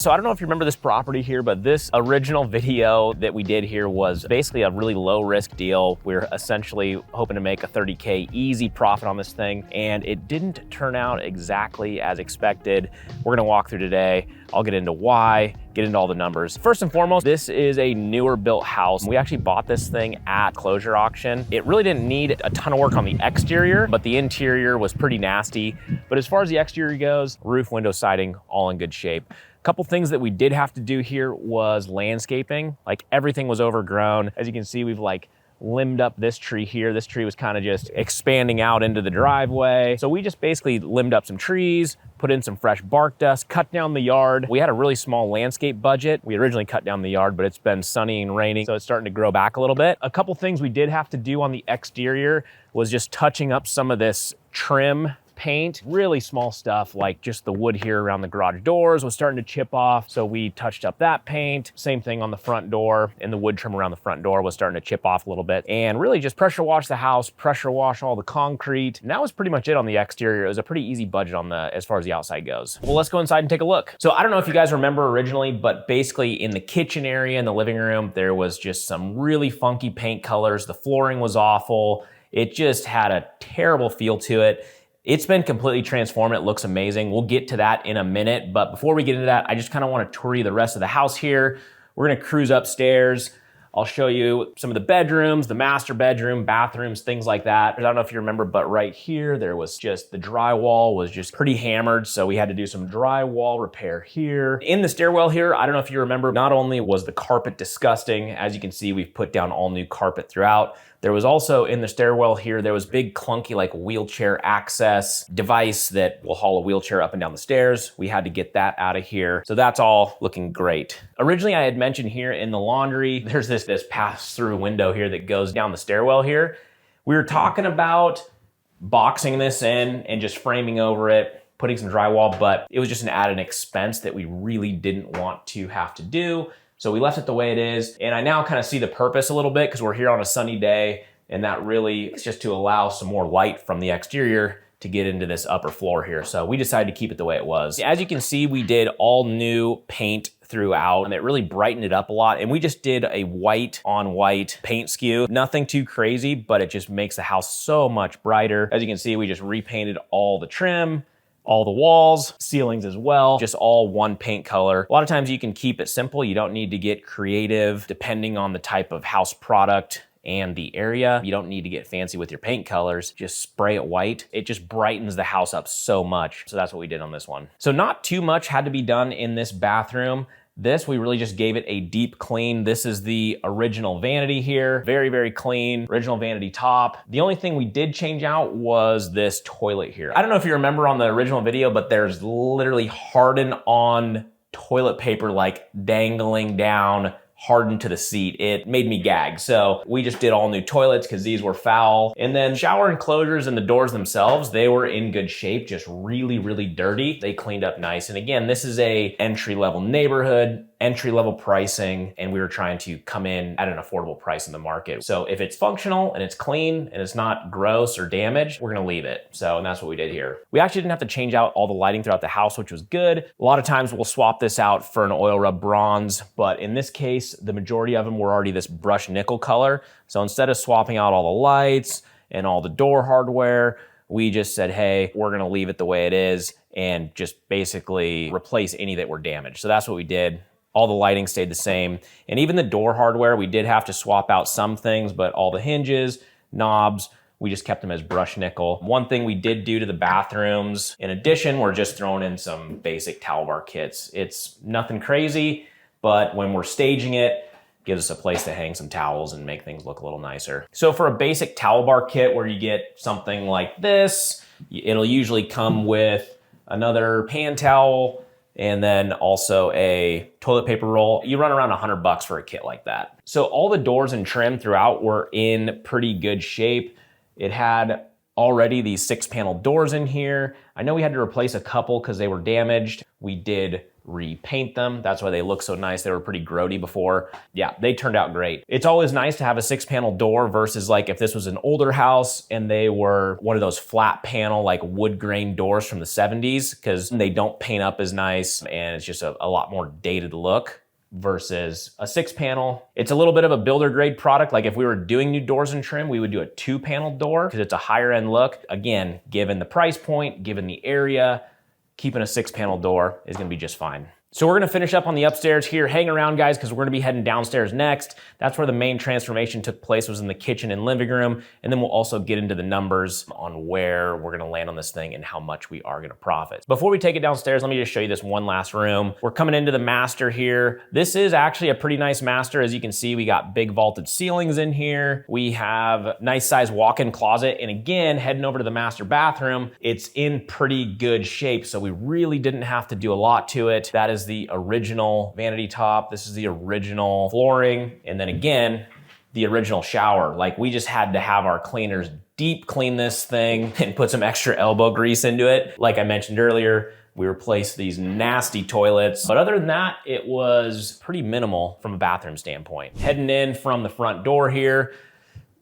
So I don't know if you remember this property here, but this original video that we did here was basically a really low risk deal. We're essentially hoping to make a 30K easy profit on this thing, and it didn't turn out exactly as expected. We're gonna walk through today. I'll get into why, get into all the numbers. First and foremost, this is a newer built house. We actually bought this thing at closure auction. It really didn't need a ton of work on the exterior, but the interior was pretty nasty. But as far as the exterior goes, roof, window, siding, all in good shape. Couple things that we did have to do here was landscaping. Like everything was overgrown. As you can see, we've like limbed up this tree here. This tree was kind of just expanding out into the driveway. So we just basically limbed up some trees, put in some fresh bark dust, cut down the yard. We had a really small landscape budget. We originally cut down the yard, but it's been sunny and raining, so it's starting to grow back a little bit. A couple things we did have to do on the exterior was just touching up some of this trim paint, really small stuff like just the wood here around the garage doors was starting to chip off. So we touched up that paint. Same thing on the front door, and the wood trim around the front door was starting to chip off a little bit. And really just pressure wash the house, pressure wash all the concrete. And that was pretty much it on the exterior. It was a pretty easy budget on the as far as the outside goes. Well, let's go inside and take a look. So I don't know if you guys remember originally, but basically in the kitchen area, in the living room, there was just some really funky paint colors. The flooring was awful. It just had a terrible feel to it. It's been completely transformed. It looks amazing. We'll get to that in a minute. But before we get into that, I just kind of want to tour you the rest of the house here. We're going to cruise upstairs. I'll show you some of the bedrooms, the master bedroom, bathrooms, things like that. I don't know if you remember, but right here, there was just the drywall was just pretty hammered. So we had to do some drywall repair here. In the stairwell here, I don't know if you remember, not only was the carpet disgusting, as you can see, we've put down all new carpet throughout. There was also in the stairwell here, there was big clunky like wheelchair access device that will haul a wheelchair up and down the stairs. We had to get that out of here. So that's all looking great. Originally, I had mentioned here in the laundry, there's this pass-through window here that goes down the stairwell here. We were talking about boxing this in and just framing over it, putting some drywall, but it was just an added expense that we really didn't want to have to do. So we left it the way it is. And I now kind of see the purpose a little bit because we're here on a sunny day, and that really is just to allow some more light from the exterior to get into this upper floor here. So we decided to keep it the way it was. As you can see, we did all new paint throughout, and it really brightened it up a lot. And we just did a white on white paint scheme. Nothing too crazy, but it just makes the house so much brighter. As you can see, we just repainted all the trim, all the walls, ceilings as well, just all one paint color. A lot of times you can keep it simple. You don't need to get creative depending on the type of house product and the area. You don't need to get fancy with your paint colors. Just spray it white. It just brightens the house up so much. So that's what we did on this one. So not too much had to be done in this bathroom. This, we really just gave it a deep clean. This is the original vanity here. Very, very clean, original vanity top. The only thing we did change out was this toilet here. I don't know if you remember on the original video, but there's literally hardened on toilet paper like dangling down, hardened to the seat. It made me gag. So we just did all new toilets because these were foul. And then shower enclosures and the doors themselves, they were in good shape, just really, really dirty. They cleaned up nice. And again, this is a entry-level neighborhood, entry-level pricing, and we were trying to come in at an affordable price in the market. So if it's functional and it's clean and it's not gross or damaged, we're gonna leave it. So, and that's what we did here. We actually didn't have to change out all the lighting throughout the house, which was good. A lot of times we'll swap this out for an oil rub bronze, but in this case, the majority of them were already this brushed nickel color. So instead of swapping out all the lights and all the door hardware, we just said, hey, we're gonna leave it the way it is and just basically replace any that were damaged. So that's what we did. All the lighting stayed the same. And even the door hardware, we did have to swap out some things, but all the hinges, knobs, we just kept them as brushed nickel. One thing we did do to the bathrooms, in addition, we're just throwing in some basic towel bar kits. It's nothing crazy, but when we're staging it, gives us a place to hang some towels and make things look a little nicer. So for a basic towel bar kit where you get something like this, it'll usually come with another pan towel, and then also a toilet paper roll. You run around $100 for a kit like that. So all the doors and trim throughout were in pretty good shape. It had already these 6-panel doors in here. I know we had to replace a couple because they were damaged. We did repaint them. That's why they look so nice. They were pretty grody before. Yeah, they turned out great. It's always nice to have a 6-panel door versus like if this was an older house and they were one of those flat panel like wood grain doors from the 70s, because they don't paint up as nice and it's just a lot more dated look. Versus a 6-panel. It's a little bit of a builder grade product. Like if we were doing new doors and trim, we would do a 2-panel door because it's a higher end look. Again, given the price point, given the area, keeping a 6-panel door is gonna be just fine. So we're gonna finish up on the upstairs here. Hang around, guys, because we're gonna be heading downstairs next. That's where the main transformation took place, was in the kitchen and living room. And then we'll also get into the numbers on where we're gonna land on this thing and how much we are gonna profit. Before we take it downstairs, let me just show you this one last room. We're coming into the master here. This is actually a pretty nice master. As you can see, we got big vaulted ceilings in here. We have nice size walk-in closet. And again, heading over to the master bathroom, it's in pretty good shape. So we really didn't have to do a lot to it. That is the original vanity top. This is the original flooring. And then again, the original shower. Like we just had to have our cleaners deep clean this thing and put some extra elbow grease into it. Like I mentioned earlier, we replaced these nasty toilets. But other than that, it was pretty minimal from a bathroom standpoint. Heading in from the front door here.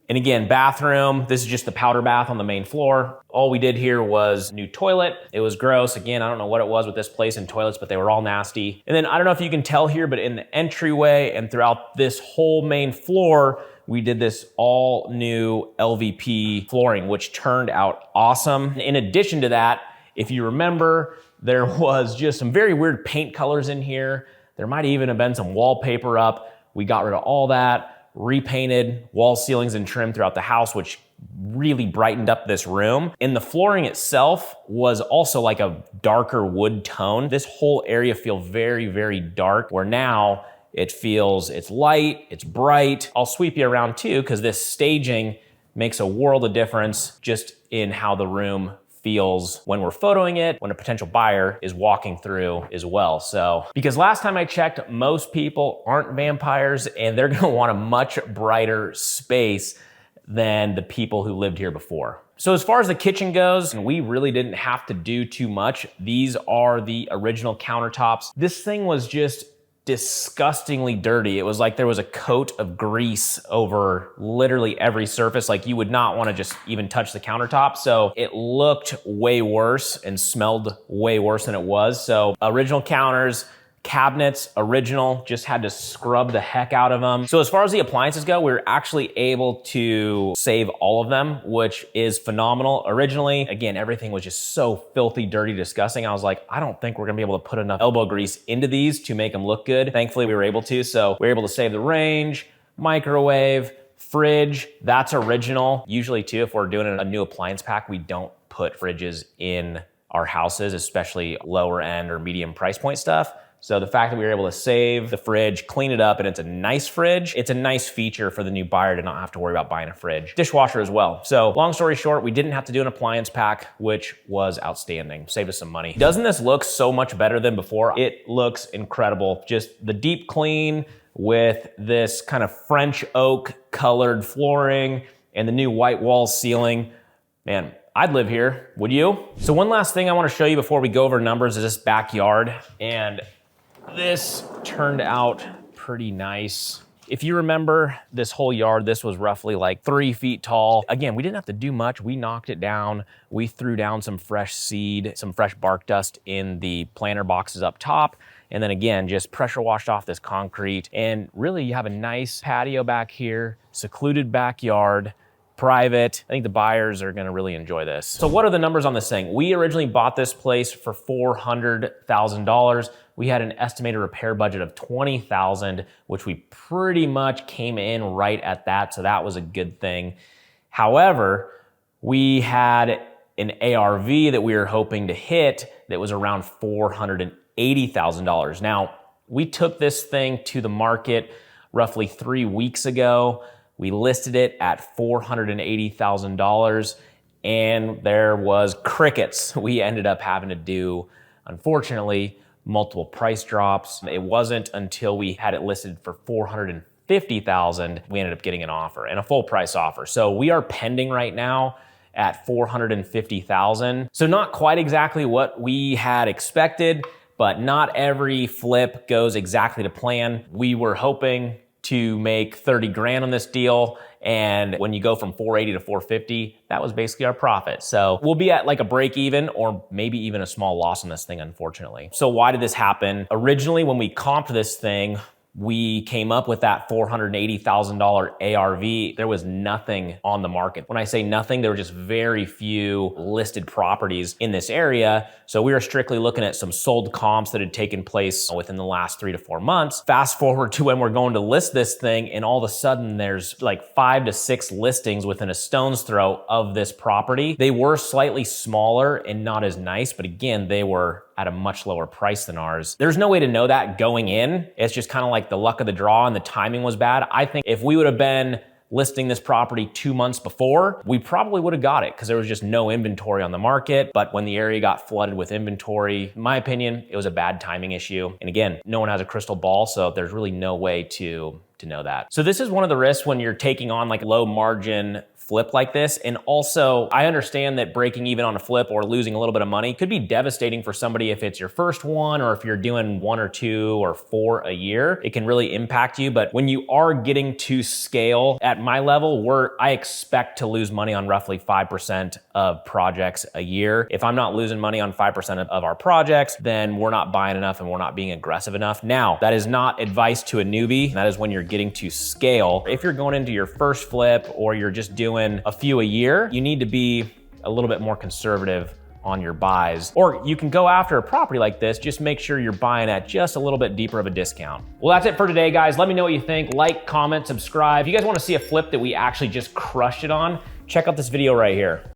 And again, bathroom, this is just the powder bath on the main floor. All we did here was new toilet. It was gross. Again, I don't know what it was with this place and toilets, but they were all nasty. And then I don't know if you can tell here, but in the entryway and throughout this whole main floor, we did this all new LVP flooring, which turned out awesome. In addition to that, if you remember, there was just some very weird paint colors in here. There might even have been some wallpaper up. We got rid of all that. Repainted wall ceilings and trim throughout the house, which really brightened up this room. And the flooring itself was also like a darker wood tone. This whole area feels very, very dark, where now it feels, it's light, it's bright. I'll sweep you around too, because this staging makes a world of difference just in how the room feels when we're photoing it, when a potential buyer is walking through as well. So, because last time I checked, most people aren't vampires and they're gonna want a much brighter space than the people who lived here before. So as far as the kitchen goes, we really didn't have to do too much. These are the original countertops. This thing was just disgustingly dirty. It was like there was a coat of grease over literally every surface. Like you would not want to just even touch the countertop. So it looked way worse and smelled way worse than it was. So original counters, cabinets, original, just had to scrub the heck out of them. So as far as the appliances go, we were actually able to save all of them, which is phenomenal. Originally, again, everything was just so filthy, dirty, disgusting. I was like, I don't think we're gonna be able to put enough elbow grease into these to make them look good. Thankfully, we were able to. So we were able to save the range, microwave, fridge, that's original. Usually too, if we're doing a new appliance pack, we don't put fridges in our houses, especially lower end or medium price point stuff. So the fact that we were able to save the fridge, clean it up, and it's a nice fridge, it's a nice feature for the new buyer to not have to worry about buying a fridge. Dishwasher as well. So long story short, we didn't have to do an appliance pack, which was outstanding. Saved us some money. Doesn't this look so much better than before? It looks incredible. Just the deep clean with this kind of French oak colored flooring and the new white wall ceiling. Man, I'd live here, would you? So one last thing I wanna show you before we go over numbers is this backyard. And this turned out pretty nice. If you remember this whole yard, this was roughly like 3 feet tall. Again, we didn't have to do much. We knocked it down. We threw down some fresh seed, some fresh bark dust in the planter boxes up top. And then again, just pressure washed off this concrete. And really you have a nice patio back here, secluded backyard, private. I think the buyers are gonna really enjoy this. So what are the numbers on this thing? We originally bought this place for $400,000. We had an estimated repair budget of $20,000, which we pretty much came in right at that. So that was a good thing. However, we had an ARV that we were hoping to hit that was around $480,000. Now, we took this thing to the market roughly 3 weeks ago. We listed it at $480,000 and there was crickets. We ended up having to do, unfortunately, multiple price drops. It wasn't until we had it listed for $450,000 we ended up getting an offer, and a full price offer. So we are pending right now at $450,000. So not quite exactly what we had expected, but not every flip goes exactly to plan. We were hoping to make 30 grand on this deal. And when you go from 480 to 450, that was basically our profit. So we'll be at like a break even or maybe even a small loss on this thing, unfortunately. So why did this happen? Originally, when we comped this thing, we came up with that $480,000 ARV. There was nothing on the market. When I say nothing, there were just very few listed properties in this area. So we were strictly looking at some sold comps that had taken place within the last 3 to 4 months. Fast forward to when we're going to list this thing, and all of a sudden there's like 5 to 6 listings within a stone's throw of this property. They were slightly smaller and not as nice, but again, they were at a much lower price than ours. There's no way to know that going in. It's just kind of like the luck of the draw and the timing was bad. I think if we would have been listing this property 2 months before, we probably would have got it because there was just no inventory on the market. But when the area got flooded with inventory, in my opinion, it was a bad timing issue. And again, no one has a crystal ball, so there's really no way to know that. So this is one of the risks when you're taking on like low margin flip like this. And also, I understand that breaking even on a flip or losing a little bit of money could be devastating for somebody if it's your first one or if you're doing 1 or 2 or 4 a year. It can really impact you. But when you are getting to scale at my level, I expect to lose money on roughly 5% of projects a year. If I'm not losing money on 5% of our projects, then we're not buying enough and we're not being aggressive enough. Now, that is not advice to a newbie. That is when you're getting to scale. If you're going into your first flip or you're just doing a few a year, you need to be a little bit more conservative on your buys. Or you can go after a property like this, just make sure you're buying at just a little bit deeper of a discount. Well, that's it for today, guys. Let me know what you think. Like, comment, subscribe. If you guys want to see a flip that we actually just crushed it on, check out this video right here.